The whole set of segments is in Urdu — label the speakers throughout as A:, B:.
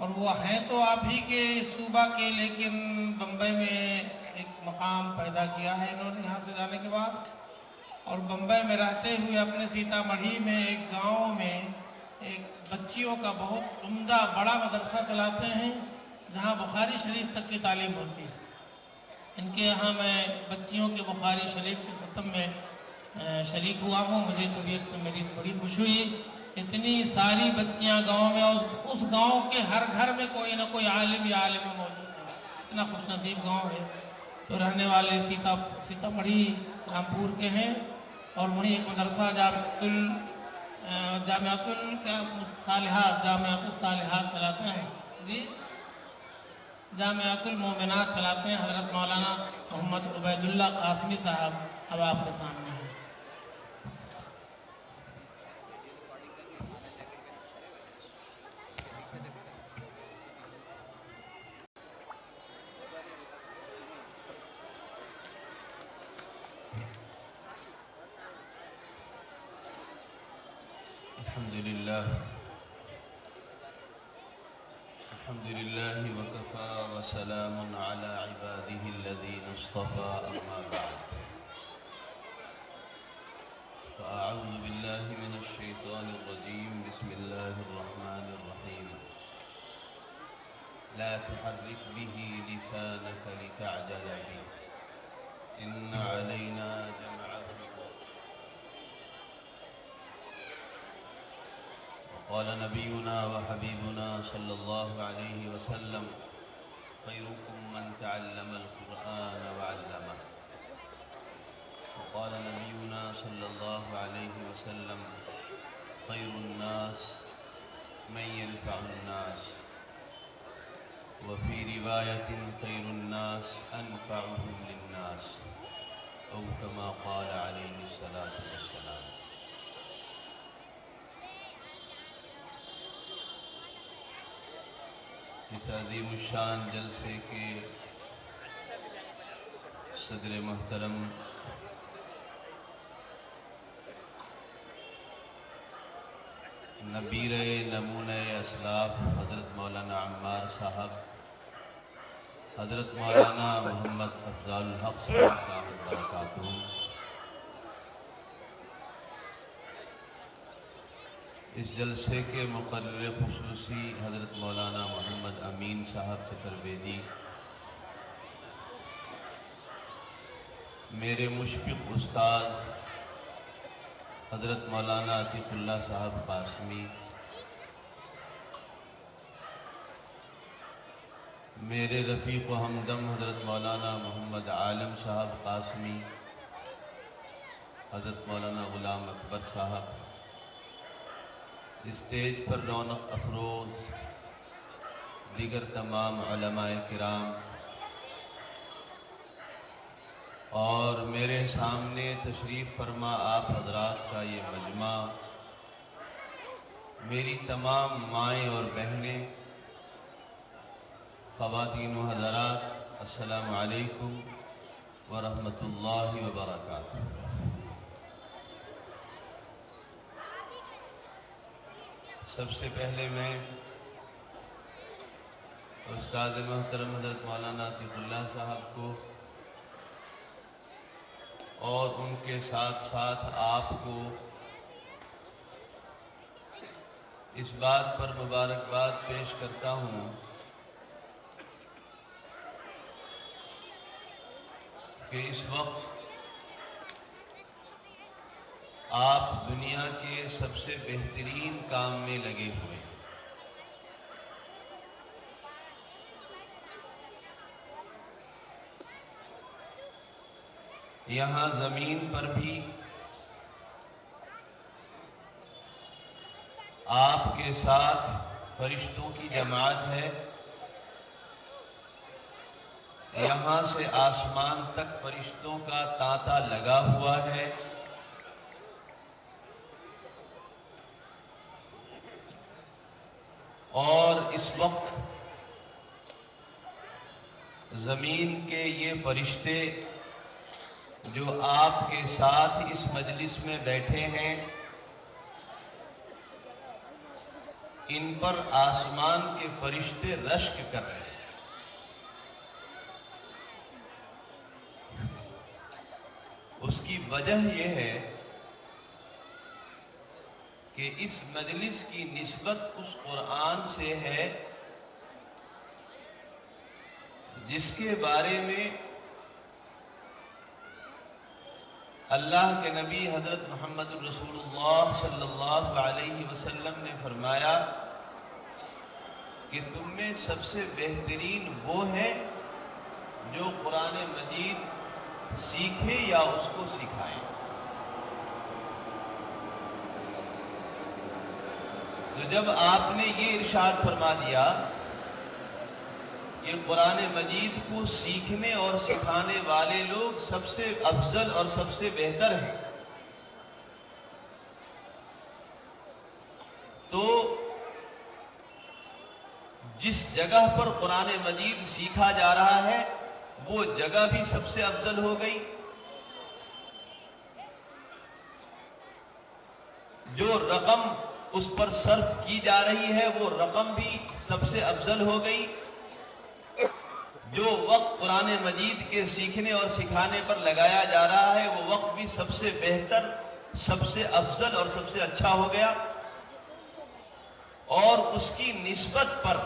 A: اور وہ ہیں تو آپ ہی کے صوبہ کے، لیکن بمبئی میں ایک مقام پیدا کیا ہے انہوں نے یہاں سے جانے کے بعد، اور بمبئی میں رہتے ہوئے اپنے سیتا مڑھی میں ایک گاؤں میں ایک بچیوں کا بہت عمدہ بڑا مدرسہ چلاتے ہیں جہاں بخاری شریف تک کی تعلیم ہوتی ہے۔ ان کے یہاں میں بچیوں کے بخاری شریف کے ختم میں شریک ہوا ہوں، مجھے طبیعت میں میری بڑی خوش ہوئی۔ اتنی ساری بچیاں گاؤں میں، اور اس گاؤں کے ہر گھر میں کوئی نہ کوئی عالم یا عالمہ موجود ہے، اتنا خوش نصیب گاؤں ہے۔ تو رہنے والے سیتا مڑھی رامپور کے ہیں، اور وہیں ایک مدرسہ جامعۃ الصالحات چلاتے ہیں جی، جامعۃ المومنات چلاتے ہیں حضرت مولانا محمد عبید اللہ قاسمی صاحب، اب آپ کے سامنے ہیں۔
B: الحمد لله وكفى وسلام على عباده الذين اصطفى أما بعد فأعوذ بالله من الشيطان الرجيم بسم الله الرحمن الرحيم لا تحرك به لسانك لتعجل به إن علينا جمعه وقال نبينا وحبيبنا صلى الله عليه وسلم خيركم من تعلم القرآن وعلمه وقال نبينا صلى الله عليه وسلم خير الناس من ينفع الناس وفي رواية خير الناس أنفعهم للناس أو كما قال عليه الصلاة والسلام۔ اس عظیم الشان جلسے کے صدر محترم نبیر نمونہ اسلاف حضرت مولانا عمار صاحب، حضرت مولانا محمد افضل الحق صاحب برکاتہ، اس جلسے کے مقرر خصوصی حضرت مولانا محمد امین صاحب چترویدی، میرے مشفق استاد حضرت مولانا عتیق اللہ صاحب قاسمی، میرے رفیق و ہمدم حضرت مولانا محمد عالم صاحب قاسمی، حضرت مولانا غلام اکبر صاحب، اسٹیج پر رونق افروز دیگر تمام علماء کرام، اور میرے سامنے تشریف فرما آپ حضرات کا یہ مجمع، میری تمام مائیں اور بہنیں، خواتین و حضرات، السلام علیکم ورحمۃ اللہ وبرکاتہ۔ سب سے پہلے میں استاد محترم حضرت مولانا عتیق اللہ صاحب کو اور ان کے ساتھ ساتھ آپ کو اس بات پر مبارکباد پیش کرتا ہوں کہ اس وقت آپ دنیا کے سب سے بہترین کام میں لگے ہوئے ہیں۔ یہاں زمین پر بھی آپ کے ساتھ فرشتوں کی جماعت ہے، یہاں سے آسمان تک فرشتوں کا تانتا لگا ہوا ہے، اور اس وقت زمین کے یہ فرشتے جو آپ کے ساتھ اس مجلس میں بیٹھے ہیں، ان پر آسمان کے فرشتے رشک کر رہے ہیں۔ اس کی وجہ یہ ہے کہ اس مجلس کی نسبت اس قرآن سے ہے جس کے بارے میں اللہ کے نبی حضرت محمد رسول اللہ صلی اللہ علیہ وسلم نے فرمایا کہ تم میں سب سے بہترین وہ ہے جو قرآن مجید سیکھے یا اس کو سکھائے۔ تو جب آپ نے یہ ارشاد فرما دیا کہ قرآن مجید کو سیکھنے اور سکھانے والے لوگ سب سے افضل اور سب سے بہتر ہیں، تو جس جگہ پر قرآن مجید سیکھا جا رہا ہے وہ جگہ بھی سب سے افضل ہو گئی، جو رقم اس پر صرف کی جا رہی ہے وہ رقم بھی سب سے افضل ہو گئی، جو وقت قرآن مجید کے سیکھنے اور سکھانے پر لگایا جا رہا ہے وہ وقت بھی سب سے بہتر، سب سے افضل اور سب سے اچھا ہو گیا، اور اس کی نسبت پر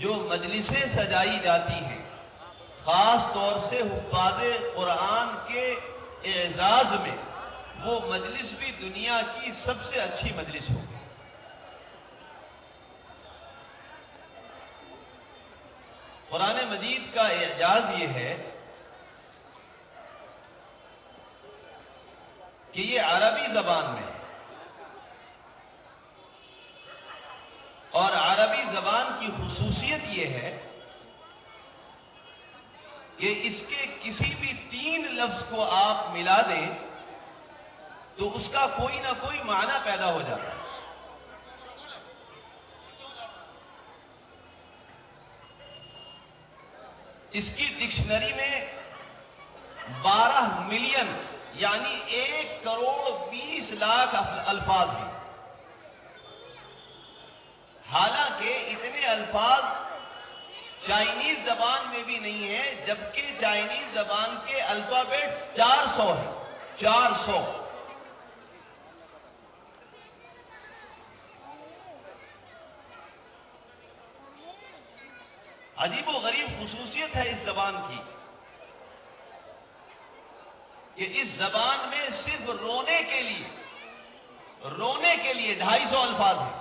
B: جو مجلسیں سجائی جاتی ہیں خاص طور سے حفاظ قرآن کے اعزاز میں وہ مجلس بھی دنیا کی سب سے اچھی مجلس ہوگی۔ قرآن مجید کا اعجاز یہ ہے کہ یہ عربی زبان میں، اور عربی زبان کی خصوصیت یہ ہے کہ اس کے کسی بھی 3 لفظ کو آپ ملا دیں تو اس کا کوئی نہ کوئی معنی پیدا ہو جاتا ہے۔ اس کی ڈکشنری میں 12 ملین یعنی 1 کروڑ 20 لاکھ الفاظ ہیں، حالانکہ اتنے الفاظ چائنیز زبان میں بھی نہیں ہیں، جبکہ چائنیز زبان کے الفابیٹس 400 ہیں، 400۔ عجیب و غریب خصوصیت ہے اس زبان کی کہ اس زبان میں صرف رونے کے لیے 250 الفاظ ہیں۔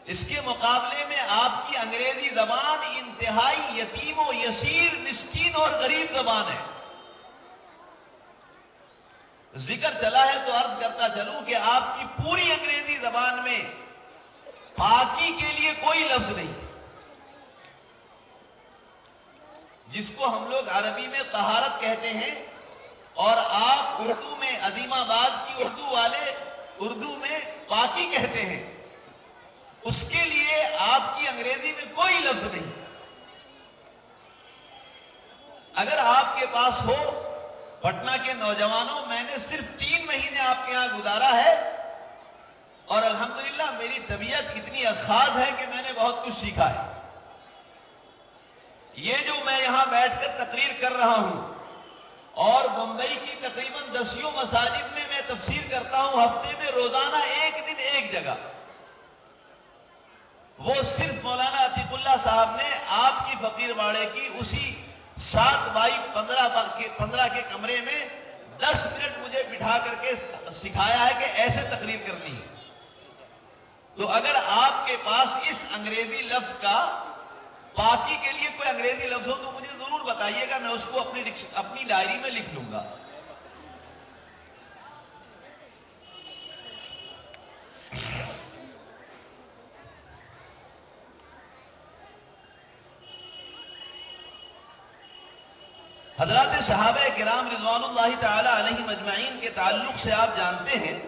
B: اس کے مقابلے میں آپ کی انگریزی زبان انتہائی یتیم و یسیر، مسکین اور غریب زبان ہے۔ ذکر چلا ہے تو عرض کرتا چلوں کہ آپ کی پوری انگریزی زبان میں پاکی کے لیے کوئی لفظ نہیں، جس کو ہم لوگ عربی میں طہارت کہتے ہیں، اور آپ اردو میں عظیم آباد کی اردو والے اردو میں پاکی کہتے ہیں، اس کے لیے آپ کی انگریزی میں کوئی لفظ نہیں۔ اگر آپ کے پاس ہو، پٹنہ کے نوجوانوں، میں نے صرف 3 مہینے آپ کے یہاں گزارا ہے اور الحمدللہ میری طبیعت اتنی اخاذ ہے کہ میں نے بہت کچھ سیکھا ہے۔ یہ جو میں یہاں بیٹھ کر تقریر کر رہا ہوں اور بمبئی کی تقریباً 10 مساجد میں میں تفسیر کرتا ہوں، ہفتے میں روزانہ 1 دن 1 جگہ، وہ صرف مولانا عتیق اللہ صاحب نے آپ کی فقیر واڑے کی اسی 7x15 کے کمرے میں 10 منٹ مجھے بٹھا کر کے سکھایا ہے کہ ایسے تقریر کرنی ہے۔ تو اگر آپ کے پاس اس انگریزی لفظ کا پاکی کے لیے کوئی انگریزی لفظ ہو تو مجھے ضرور بتائیے گا، میں اس کو اپنی ڈائری میں لکھ لوں گا۔ حضرات صحابہ کرام رضوان اللہ تعالی علیہم اجمعین کے تعلق سے آپ جانتے ہیں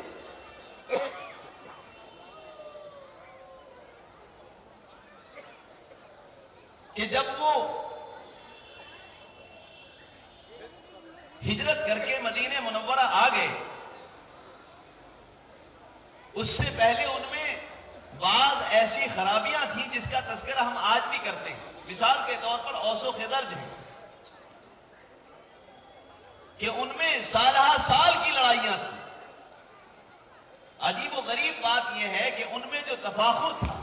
B: کہ جب وہ ہجرت کر کے مدینہ منورہ آ گئے، اس سے پہلے ان میں بعض ایسی خرابیاں تھیں جس کا تذکرہ ہم آج بھی کرتے ہیں۔ مثال کے طور پر اوس و خزرج ہیں کہ ان میں سالہ سال کی لڑائیاں تھیں۔ عجیب و غریب بات یہ ہے کہ ان میں جو تفاخر تھا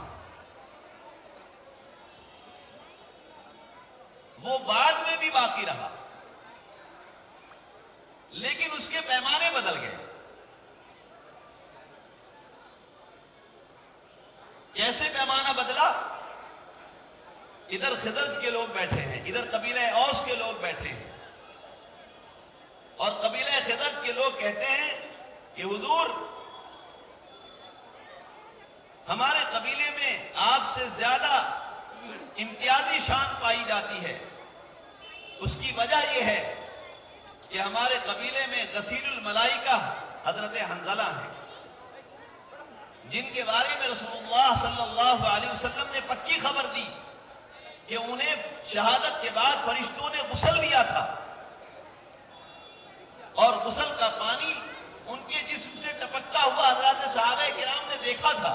B: وہ بعد میں بھی باقی رہا، لیکن اس کے پیمانے بدل گئے۔ کیسے پیمانہ بدلا؟ ادھر خزرج کے لوگ بیٹھے ہیں، ادھر قبیلہ اوس کے لوگ بیٹھے ہیں، اور قبیلہ خزرج کے لوگ کہتے ہیں کہ حضور ہمارے قبیلے میں آپ سے زیادہ امتیازی شان پائی جاتی ہے۔ اس کی وجہ یہ ہے کہ ہمارے قبیلے میں غسیل الملائکہ حضرت حنظلہ ہیں، جن کے بارے میں رسول اللہ صلی اللہ علیہ وسلم نے پکی خبر دی کہ انہیں شہادت کے بعد فرشتوں نے غسل دیا تھا، اور غسل کا پانی ان کے جسم سے ٹپکتا ہوا حضرات صحابہ کرام نے دیکھا تھا۔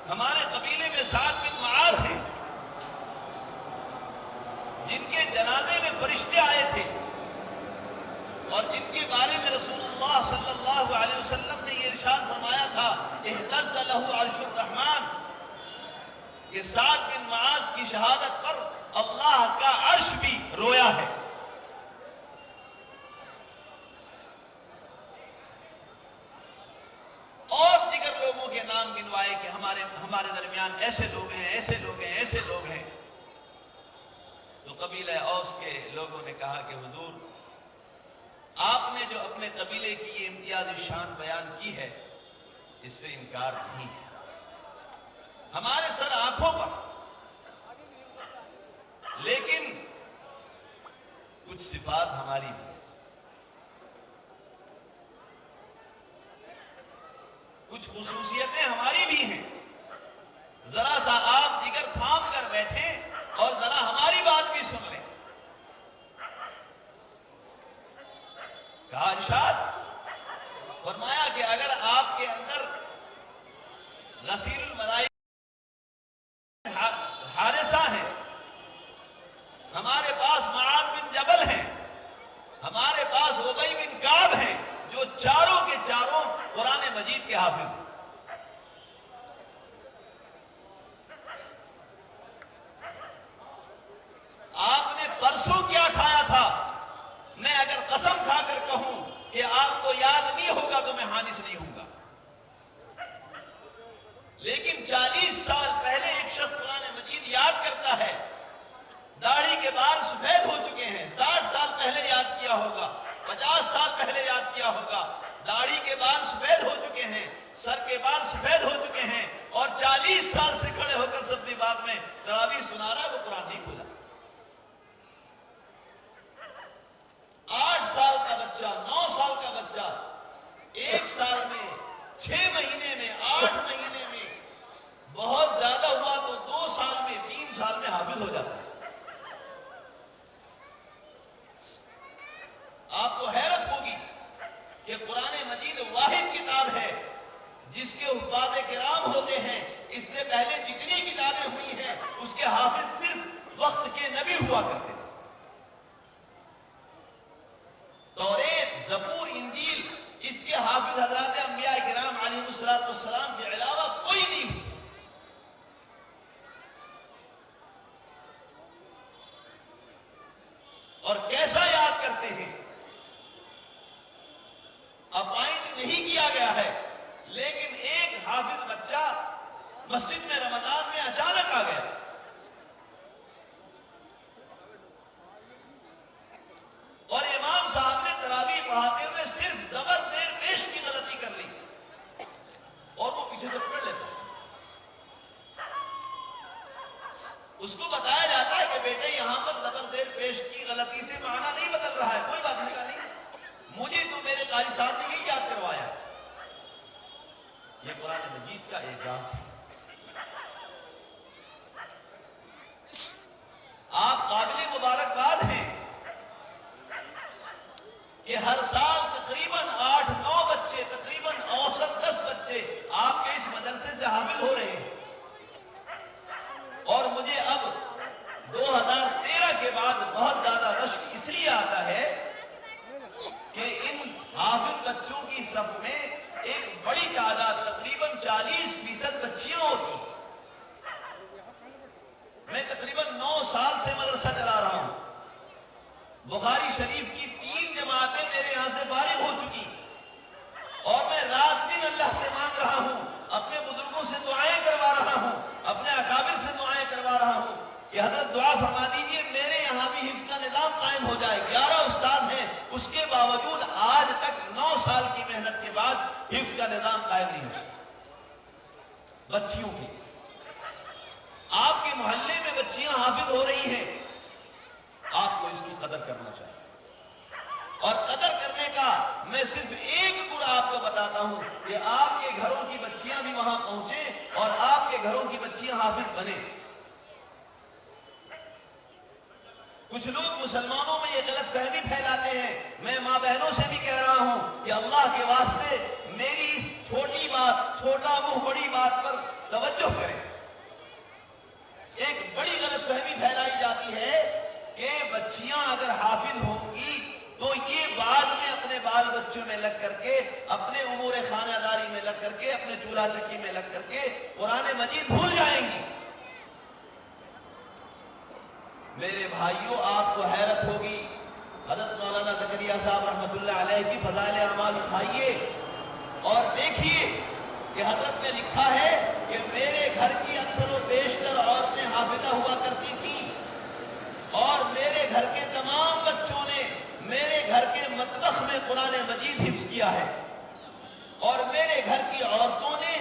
B: ہمارے قبیلے میں سعد بن معاذ ہیں، جن کے جنازے میں فرشتے آئے تھے، اور جن کے بارے میں رسول اللہ صلی اللہ علیہ وسلم نے یہ ارشاد فرمایا تھا اہتز لہ عرش الرحمن، کہ سعد بن معاذ کی شہادت پر اللہ کا عرش بھی رویا ہے۔ اور دیگر لوگوں کے نام گنوائے کہ ہمارے درمیان ایسے لوگ ہیں، ایسے لوگ ہیں، ایسے لوگ ہیں۔ تو قبیلہ اوس کے لوگوں نے کہا کہ حضور آپ نے جو اپنے قبیلے کی یہ امتیازی شان بیان کی ہے اس سے انکار نہیں ہے، ہمارے سر آنکھوں پر، لیکن کچھ صفات ہماری بھی، کچھ خصوصیتیں ہماری بھی ہیں، ذرا سا آپ جگر تھام کر بیٹھیں اور ذرا ہماری بات بھی سن لیں۔ کہا ارشاد فرمایا کہ اگر آپ کے اندر غسیل الملائکہ حارثہ ہیں، ہمارے پاس معاذ بن جبل ہیں، ہمارے پاس ابی بن کعب ہیں، جو چاروں کے چاروں قرآن مجید کے حافظ ہیں۔ آپ نے پرسوں کیا کھایا تھا؟ میں اگر قسم کھا کر کہوں کہ آپ کو یاد نہیں ہوگا تو میں حانث نہیں ہوں گا، لیکن 40 سال پہلے ایک شخص قرآن مجید یاد کرتا ہے، داڑھی کے بال سفید ہو چکے ہیں، 60 سال پہلے یاد کیا ہوگا، 50 سال پہلے یاد کیا ہوگا، داڑھی کے بال سفید ہو چکے ہیں، سر کے بال سفید ہو چکے ہیں، اور 40 سال سے کھڑے ہو کر سبزی باغ میں تراویح سنا رہا ہے، وہ قرآن نہیں کھولا۔ 8 سال کا بچہ، 9 سال کا بچہ 1 سال میں، 6 مہینے میں، 8 مہینے میں، بہت زیادہ ہوا تو 2 سال میں، 3 سال میں حافظ ہو جاتا ہے۔ آپ کو حیرت ہوگی کہ قرآن مجید واحد کتاب ہے جس کے حفاظ کرام ہوتے ہیں، اس سے پہلے جتنی کتابیں ہوئی ہیں اس کے حافظ صرف وقت کے نبی ہوا کرتے ہیں۔ توریت، زبور، انجیل، اس کے حافظ حضرات انبیاء کرام علیہ السلام کے علاوہ کوئی نہیں ہوا۔ اور کیسا یاد کرتے ہیں؟ اپائنٹ نہیں کیا گیا ہے، لیکن ایک حافظ بچہ مسجد میں رمضان میں اچانک آ گیا، اور امام صاحب نے تراویح پڑھاتے ہوئے صرف زبر زیر پیش کی غلطی کر لی، اور وہ پیچھے سے پڑھ لیتا ہے۔ اس کو بتایا جاتا ہے کہ بیٹے یہاں پر زبر زیر پیش کی غلطی سے معنی نہیں بدل رہا ہے، کوئی بات نہیں، مجھے تو میرے قاری صاحب نے یہی یاد کروایا۔ یہ قرآن مجید کا اعجاز ہے۔ کہ ہر سال تقریباً 8-9 بچے، تقریباً اوسط 10 بچے آپ کے اس مدرسے سے حامل ہو رہے ہیں. اور مجھے اب 2013 کے بعد بہت زیادہ رش اس لیے آتا ہے کہ ان حافظ بچوں کی صف میں ایک بڑی تعداد، تقریباً 40% بچیاں ہوتی. میں تقریباً 9 سال سے مدرسہ چلا رہا ہوں. بخاری شریف کی 3 جماعتیں میرے یہاں سے فارغ ہو چکی، اور میں رات دن اللہ سے مانگ رہا ہوں، اپنے بزرگوں سے دعائیں کروا رہا ہوں، اپنے اکابر سے دعائیں کروا رہا ہوں کہ حضرت دعا فرما دیجئے میرے یہاں بھی حفظ کا نظام قائم ہو جائے. 11 استاد ہیں، اس کے باوجود آج تک 9 سال کی محنت کے بعد حفظ کا نظام قائم نہیں ہو سکا. بچیوں کی آپ کے محلے میں بچیاں حافظ ہو رہی ہیں، آپ کو اس کی قدر کرنا چاہیے. اور قدر کرنے کا میں صرف ایک گن آپ کو بتاتا ہوں کہ آپ کے گھروں کی بچیاں بھی وہاں پہنچیں اور آپ کے گھروں کی بچیاں حافظ بنیں. کچھ لوگ مسلمانوں میں یہ غلط فہمی پھیلاتے ہیں. میں ماں بہنوں سے بھی کہہ رہا ہوں کہ اللہ کے واسطے میری اس چھوٹی بات، چھوٹا منہ بڑی بات پر توجہ کریں. ایک بڑی غلط فہمی پھیلائی جاتی ہے کہ بچیاں اگر حافظ ہوں گی تو یہ بعد میں اپنے بال بچوں میں لگ کر کے، اپنے امور خانہ داری میں لگ کر کے، اپنے چولہا چکی میں لگ کر کے قرآن مجید بھول جائیں گی. میرے بھائیوں، آپ کو حیرت ہوگی، حضرت مولانا زکریا صاحب رحمۃ اللہ علیہ کی فضائل اعمال اٹھائیے اور دیکھیے کہ حضرت نے لکھا ہے کہ میرے گھر کی اکثر و بیشتر عورتیں حافظہ ہوا کرتی تھیں، اور میرے گھر کے تمام بچوں نے میرے گھر کے مطبخ میں قرآن مجید حفظ کیا ہے، اور میرے گھر کی عورتوں نے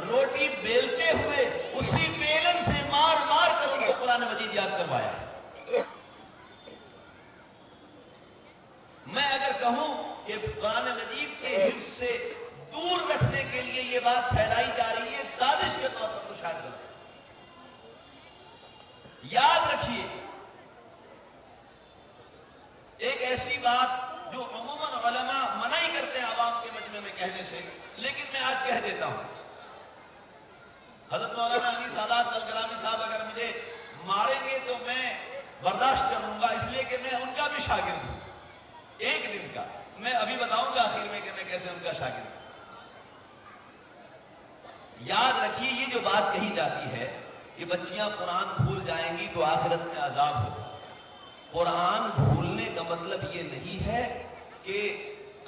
B: روٹی بیلتے ہوئے اسی بیلن سے مار مار کر ان کو قرآن مجید یاد کروایا. میں اگر کہوں کہ قرآن مجید کے حفظ سے دور رکھنے کے لیے یہ بات پھیلائی جا رہی ہے سازش کے طور پر، تو شاید غلط. یاد رکھیے ایک ایسی بات جو عموماً علماء منع ہی کرتے ہیں عوام کے مجمع میں کہنے سے، لیکن میں آج کہہ دیتا ہوں. حضرت مولانا علی سادات الکرامی صاحب اگر مجھے ماریں گے تو میں برداشت کروں گا، اس لیے کہ میں ان کا بھی شاگرد ہوں. ایک دن کا میں ابھی بتاؤں گا آخر میں کہ میں کیسے ان کا شاگرد ہوں. یاد رکھیے یہ جو بات کہی جاتی ہے کہ بچیاں قرآن بھول جائیں گی تو آخرت میں عذاب ہوگا. قرآن بھولنے کا مطلب یہ نہیں ہے کہ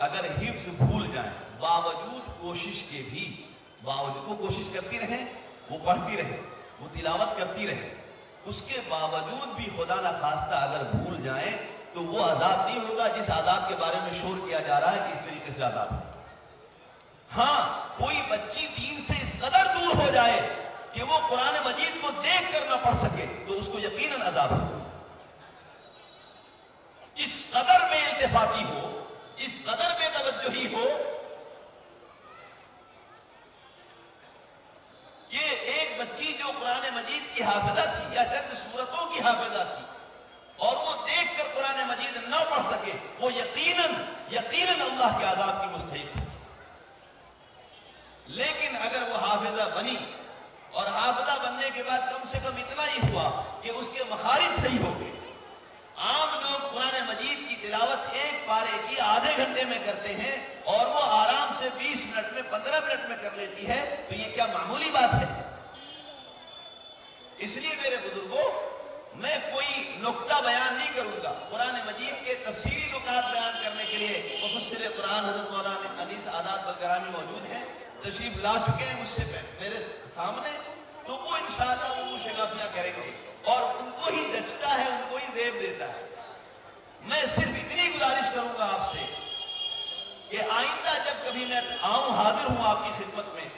B: اگر حفظ بھول جائیں باوجود کوشش کے بھی، باوجود وہ کوشش کرتی رہیں، وہ پڑھتی رہیں، وہ تلاوت کرتی رہیں، اس کے باوجود بھی خدا نخواستہ اگر بھول جائیں تو وہ عذاب نہیں ہوگا جس عذاب کے بارے میں شور کیا جا رہا ہے کہ اس طریقے سے عذاب ہے. ہاں کوئی بچی دین سے اس قدر دور ہو جائے کہ وہ قرآن مجید کو دیکھ کر نہ پڑھ سکے تو اس کو یقیناً عذاب ہوگا. اس قدر بے التفاتی ہو، اس قدر بے توجہی ہو. یہ ایک بچی جو قرآن مجید کی حافظہ تھی یا چند سورتوں کی حافظہ تھی اور وہ دیکھ کر قرآن مجید نہ پڑھ سکے، وہ یقیناً اللہ کے عذاب کی مستحق ہے. لیکن اگر وہ حافظہ بنی اور حافظہ بننے کے بعد کم سے کم اتنا ہی ہوا کہ اس کے مخارج صحیح ہو گئے. عام لوگ قرآن مجید کی تلاوت ایک پارے کی آدھے گھنٹے میں کرتے ہیں اور وہ آرام سے 20 منٹ میں 15 منٹ میں کر لیتی ہے، تو یہ کیا معمولی بات ہے؟ اس لیے میرے بزرگوں، میں کوئی نقطہ بیان نہیں کروں گا. قرآن مجید کے تفصیلی نکات بیان کرنے کے لیے مفسر قرآن حضرت مولانا علی سادات الکرامی موجود ہیں، تشریف لا چکے ہیں مجھ سے میرے سامنے، تو وہ انشاءاللہ وہ شگافیاں کریں گے اور ان کو ہی جچتا ہے، ان کو ہی زیب دیتا ہے. میں صرف اتنی گزارش کروں گا آپ سے کہ آئندہ جب کبھی میں آؤں، حاضر ہوں آپ کی خدمت میں،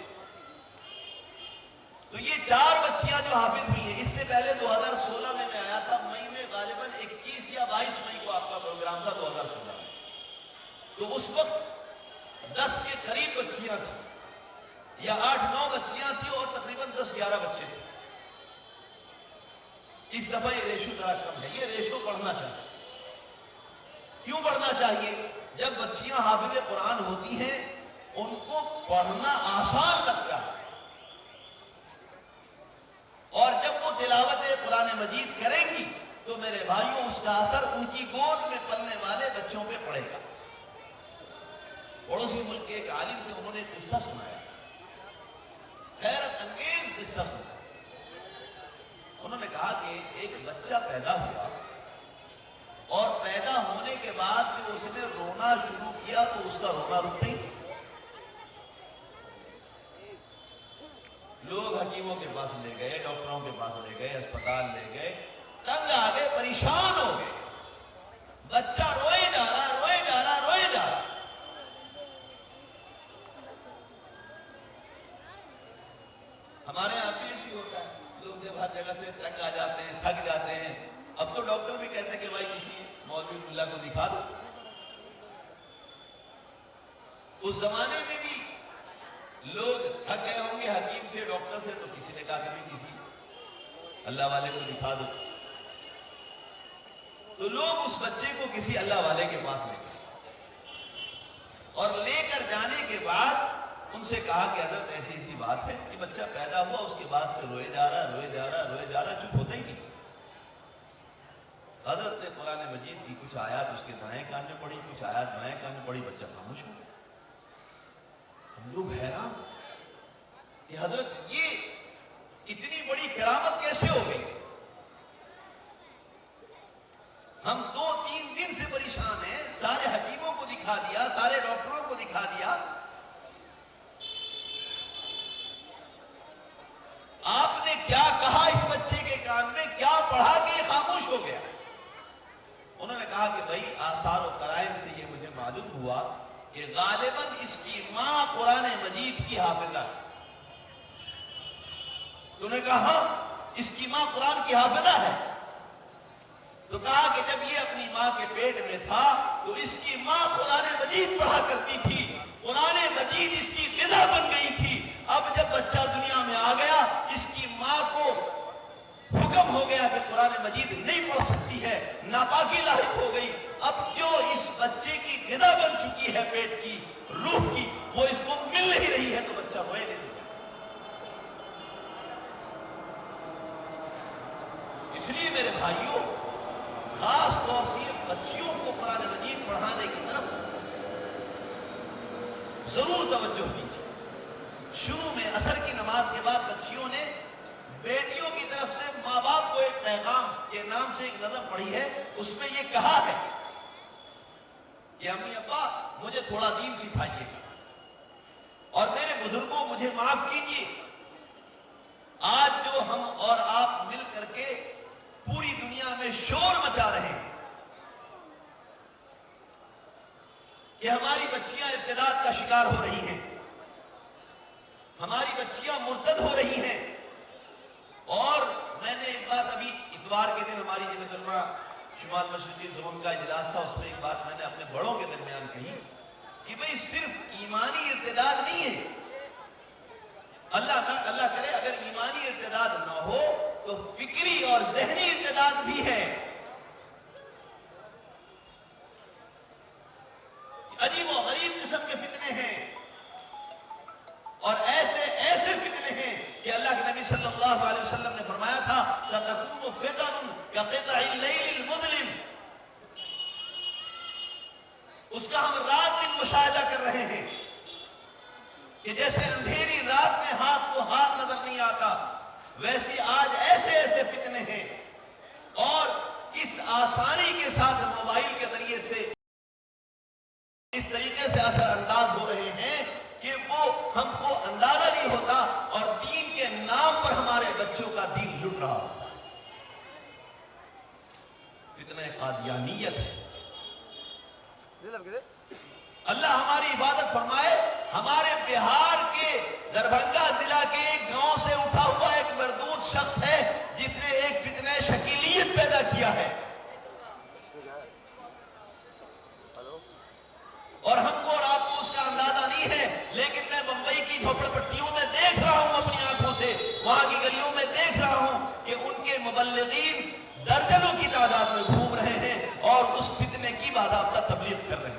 B: تو یہ 4 بچیاں جو حافظ ہوئی ہیں، اس سے پہلے 2016 میں آیا تھا، مئی میں غالباً 21 یا 22 مئی کو آپ کا پروگرام تھا 2016 میں. تو اس وقت 10 کے قریب بچیاں تھیں یا 8-9 بچیاں تھیں اور تقریباً 10-11 بچے تھے. اس دفعہ یہ ریشو ذرا کم ہے. یہ ریشو بڑھنا چاہیے. کیوں بڑھنا چاہیے؟ جب بچیاں حافظ قرآن ہوتی ہیں ان کو پڑھنا آسان لگتا ہے، اور جب وہ تلاوت قرآن مجید کریں گی تو میرے بھائیوں اس کا اثر ان کی گود میں پلنے والے بچوں پہ پڑے گا۔ پڑوسی ملک کے ایک عالم تھے، انہوں نے ایک قصہ سنایا، حیرت انگیز قصہ سنا۔ انہوں نے کہا کہ ایک بچہ پیدا ہوا اور پیدا ہونے کے بعد جب اس نے رونا شروع کیا تو اس کا رونا رک نہیں۔ لوگ حکیموں کے پاس لے گئے، ڈاکٹروں کے پاس لے گئے، اسپتال لے گئے، تنگ آ گئے، پریشان ہو گئے، بچہ روئے جا رہا، روئے جا رہا، روئے جا رہا۔ ہمارے یہاں بھی اسی ہوتا ہے، لوگ جب ہر جگہ سے تنگ آ جاتے ہیں، تھک جاتے ہیں، اب تو ڈاکٹر بھی کہتے ہیں کہ بھائی کسی مولوی ملا کو دکھا دو۔ اس زمانے میں بھی لوگ تھک گئے ہوں گے حکیم سے، ڈاکٹر سے، تو کسی نے کہا کہ بھی کسی اللہ والے کو دکھا دو۔ تو لوگ اس بچے کو کسی اللہ والے کے پاس لے گئے اور لے کر جانے کے بعد ان سے کہا کہ حضرت ایسی ایسی بات ہے کہ بچہ پیدا ہوا اس کے بعد سے روئے جا رہا، روئے جا رہا، روئے جا رہا، چپ ہوتا ہی نہیں۔ حضرت نے قرآن مجید کی کچھ آیات اس کے دائیں کان میں پڑھی، کچھ آیات بائیں کان میں پڑھی، بچہ خاموش ہو گیا۔ ہم لوگ حیران کہ حضرت یہ اتنی بڑی کرامت کیسے ہو گئی؟ ہم 2-3 دن سے پریشان ہیں، سارے حکیموں کو دکھا دیا، سارے ڈاکٹروں کو دکھا دیا، آپ نے کیا کہا اس بچے کے کان میں، کیا پڑھا کہ یہ خاموش ہو گیا؟ انہوں نے کہا کہ بھائی آثار و قرائن سے یہ مجھے معلوم ہوا کہ غالباً اس کی ماں قرآن مجید کی حافظہ ہے۔ تو انہوں نے کہا ہاں اس کی ماں قرآن کی حافظہ ہے۔ تو کہا کہ جب یہ اپنی ماں کے پیٹ میں تھا تو اس کی ماں قرآن مجید پڑھا کرتی تھی، قرآن مجید اس کی غذا بن گئی تھی۔ اب جب بچہ دنیا میں آ گیا، اس کی ماں کو حکم ہو گیا کہ قرآن مجید نہیں پڑھ سکتی ہے، ناپاکی لاحق ہو گئی۔ اب جو اس بچے کی غذا بن چکی ہے پیٹ کی، روح کی، وہ اس کو مل نہیں رہی ہے، تو بچہ روئے نہیں۔ اس لیے میرے بھائیوں، خاص طور سے بچیوں کو قرآن مجید پڑھانے کی طرف ضرور توجہ دیجیے۔ شروع میں عصر کی نماز کے بعد بچیوں نے بیٹیوں کی طرف سے ماں باپ کو ایک پیغام کے نام سے ایک نظم پڑھی ہے، اس میں یہ کہا ہے کہ امی ابا مجھے تھوڑا دین سکھائیے گا، اور میرے بزرگوں مجھے معاف کیجیے، آج جو ہم اور آپ مل کر کے پوری دنیا میں شور مچا رہے ہیں کہ ہماری بچیاں ارتداد کا شکار ہو رہی ہیں، ہماری بچیاں مرتد ہو رہی ہیں، اور میں نے ایک بات ابھی اتوار کے دن ہماری جمعیت علماء شمال مشرقی زون کا اجلاس تھا، اس میں ایک بات میں نے اپنے بڑوں کے درمیان کہی کہ بھئی صرف ایمانی ارتداد نہیں ہے، اللہ کرے اگر ایمانی ارتداد نہ ہو تو فکری اور ذہنی ارتداد بھی ہے۔ عجیب و غریب قسم کے فتنے ہیں، اور ایسے فتنے ہیں کہ اللہ کے نبی صلی اللہ علیہ وسلم نے فرمایا تھا سَتَكُونُ فِتَنٌ كَقِطْعِ اللَّيْلِ الْمُظْلِمِ، اس کا ہم رات دن مشاہدہ کر رہے ہیں کہ جیسے اندھیری رات میں ہاتھ کو ہاتھ نظر نہیں آتا، ویسی آج ایسے فتنے ہیں، اور اس آسانی کے ساتھ موبائل کے ذریعے سے اس طریقے سے اثر انداز ہو رہے ہیں کہ وہ ہم کو اندازہ نہیں ہوتا، اور دین کے نام پر ہمارے بچوں کا دین لٹ رہا ہوتا ہے۔ فتنہ قادیانیت ہے۔ اللہ ہماری عبادت فرمائے، ہمارے بہار کے دربھنگہ ضلع کے ایک گاؤں سے اٹھا ہوا ایک مردود شخص ہے جس نے ایک فتنہ شکیلیت پیدا کیا ہے، اور ہم کو اور آپ کو اس کا اندازہ نہیں ہے، لیکن میں بمبئی کی جھوپڑ پٹیوں میں دیکھ رہا ہوں اپنی آنکھوں سے، وہاں کی گلیوں میں دیکھ رہا ہوں کہ ان کے مبلغین درجنوں کی تعداد میں گھوم رہے ہیں اور اس فتنے کی باضابطہ تبلیغ کر رہے ہیں۔